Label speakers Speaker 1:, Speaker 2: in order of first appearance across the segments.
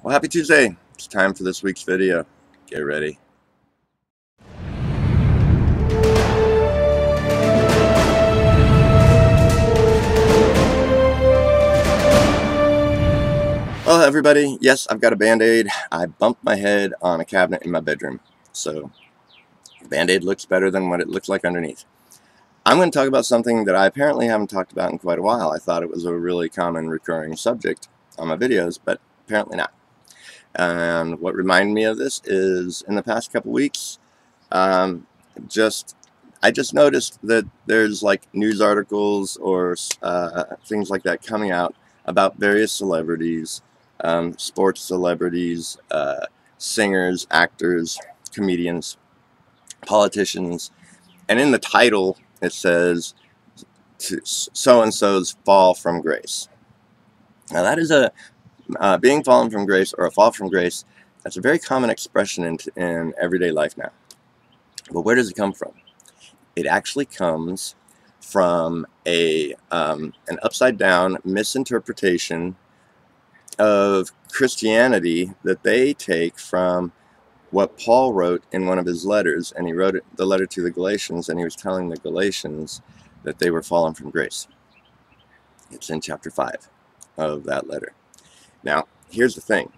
Speaker 1: Well, happy Tuesday. It's time for this week's video. Get ready. Well, everybody, yes, I've got a Band-Aid. I bumped my head on a cabinet in my bedroom. So, the Band-Aid looks better than what it looks like underneath. I'm going to talk about something that I apparently haven't talked about in quite a while. I thought it was a really common recurring subject on my videos, but apparently not. And what reminded me of this is in the past couple weeks, I just noticed that there's like news articles or things like that coming out about various celebrities, sports celebrities, singers, actors, comedians, politicians, and in the title it says so-and-so's fall from grace. Now that is being fallen from grace, or a fall from grace. That's a very common expression in everyday life now. But where does it come from? It actually comes from an upside down misinterpretation of Christianity that they take from what Paul wrote in one of his letters. And he wrote the letter to the Galatians, and he was telling the Galatians that they were fallen from grace. It's in chapter 5 of that letter. Now, here's the thing.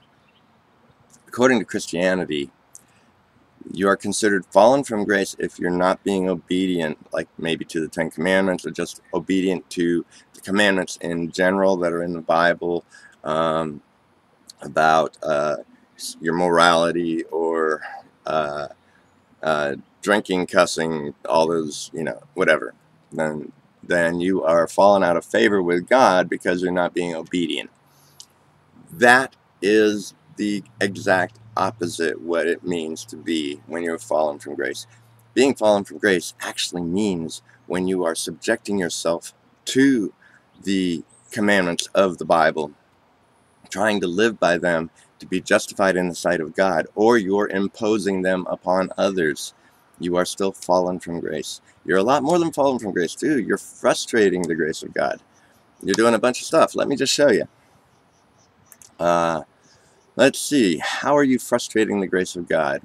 Speaker 1: According to Christianity, you are considered fallen from grace if you're not being obedient, like maybe to the 10 Commandments, or just obedient to the commandments in general that are in the Bible, about your morality, or drinking, cussing, all those, whatever. Then you are fallen out of favor with God because you're not being obedient. That is the exact opposite what it means to be when you're fallen from grace. Being fallen from grace actually means when you are subjecting yourself to the commandments of the Bible, trying to live by them to be justified in the sight of God, or you're imposing them upon others. You are still fallen from grace. You're a lot more than fallen from grace too. You're frustrating the grace of God. You're doing a bunch of stuff. Let me just show you. Let's see. How are you frustrating the grace of God?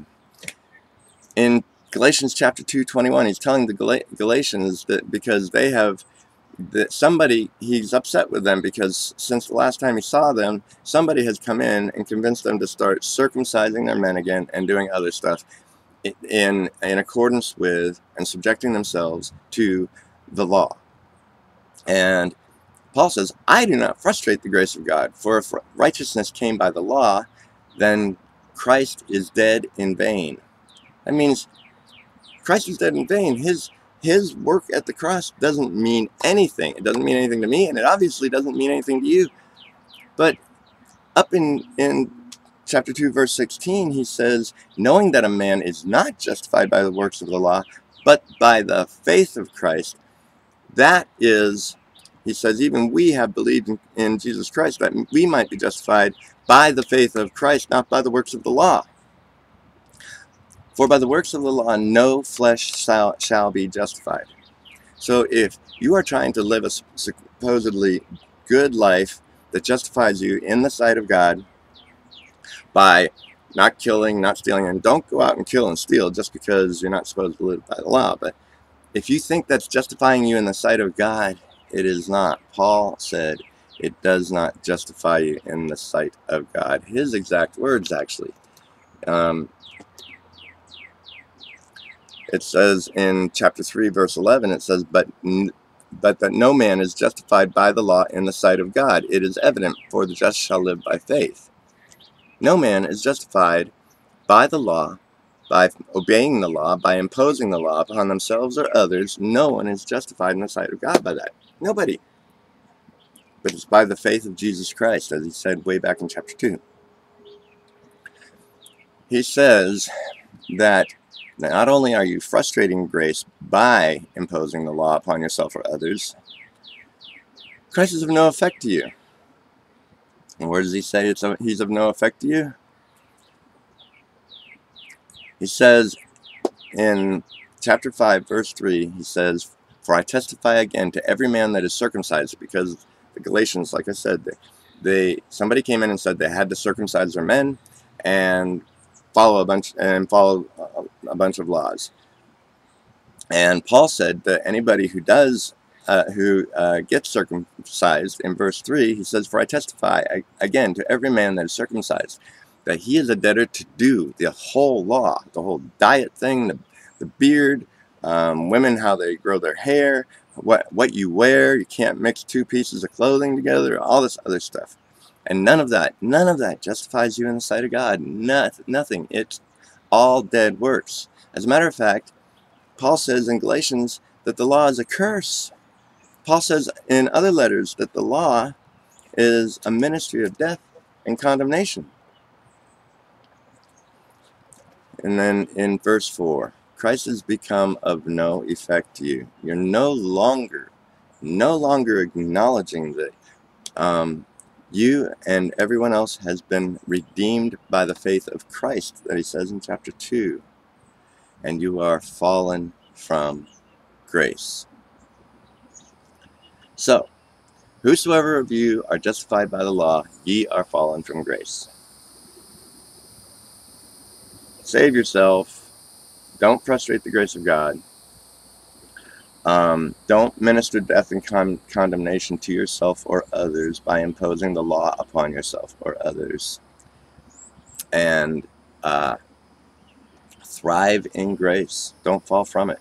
Speaker 1: In Galatians chapter 2:21, he's telling the Galatians that because they have he's upset with them because since the last time he saw them, somebody has come in and convinced them to start circumcising their men again and doing other stuff in accordance with and subjecting themselves to the law. And Paul says, I do not frustrate the grace of God, for if righteousness came by the law, then Christ is dead in vain. That means Christ is dead in vain. His work at the cross doesn't mean anything. It doesn't mean anything to me, and it obviously doesn't mean anything to you. But up in chapter 2, verse 16, he says, knowing that a man is not justified by the works of the law, but by the faith of Christ, that is... He says, even we have believed in Jesus Christ, that we might be justified by the faith of Christ, not by the works of the law. For by the works of the law, no flesh shall be justified. So if you are trying to live a supposedly good life that justifies you in the sight of God by not killing, not stealing, and don't go out and kill and steal just because you're not supposed to live by the law. But if you think that's justifying you in the sight of God, it is not. Paul said it does not justify you in the sight of God. His exact words, actually. It says in chapter 3, verse 11, it says, but that no man is justified by the law in the sight of God. It is evident, for the just shall live by faith. No man is justified by the law, by obeying the law, by imposing the law upon themselves or others. No one is justified in the sight of God by that. Nobody. But it's by the faith of Jesus Christ, as he said way back in chapter 2. He says that not only are you frustrating grace by imposing the law upon yourself or others, Christ is of no effect to you. And where does he say he's of no effect to you? He says in chapter 5, verse 3, he says, for I testify again to every man that is circumcised, because the Galatians, like I said, somebody came in and said they had to circumcise their men and follow a bunch of laws. And Paul said that anybody who gets circumcised, in verse 3, he says, "For I testify again to every man that is circumcised, that he is a debtor to do the whole law," the whole diet thing, the beard, women, how they grow their hair, what you wear. You can't mix two pieces of clothing together, all this other stuff. And none of that justifies you in the sight of God. Nothing. It's all dead works. As a matter of fact, Paul says in Galatians that the law is a curse. Paul says in other letters that the law is a ministry of death and condemnation. And then in verse 4, Christ has become of no effect to you. You're no longer acknowledging that you and everyone else has been redeemed by the faith of Christ, that he says in chapter 2. And you are fallen from grace. So, whosoever of you are justified by the law, ye are fallen from grace. Save yourself. Don't frustrate the grace of God. Don't minister death and condemnation to yourself or others by imposing the law upon yourself or others. And thrive in grace. Don't fall from it.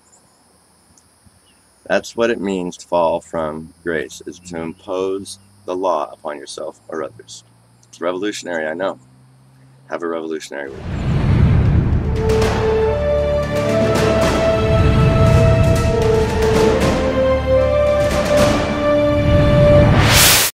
Speaker 1: That's what it means to fall from grace, is to impose the law upon yourself or others. It's revolutionary, I know. Have a revolutionary week.